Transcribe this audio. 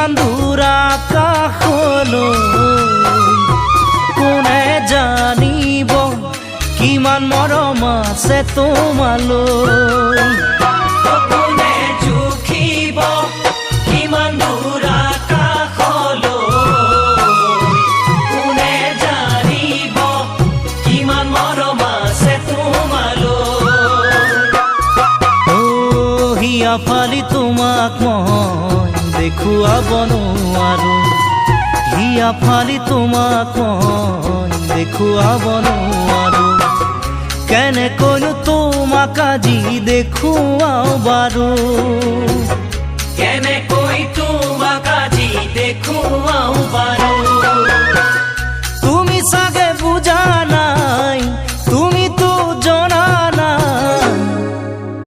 কিমান দূৰ আকাশলৈ কোনে জানিব কিমান মৰম আছে তোমালৈ কোনে জুখিব কিমান দূৰ আকাশলৈ কোনে জানিব কিমান মৰম আছে তোমালৈ হিয়া ফালি তোমাক মই দেখুৱাব নোৱাৰো হিয়া ফালি তোমাক মই দেখুৱাব নোৱাৰো কেনেকৈনো তোমাক আজি দেখুৱাও বাৰু কেনেকৈ তোমাক আজি দেখুৱাও বাৰু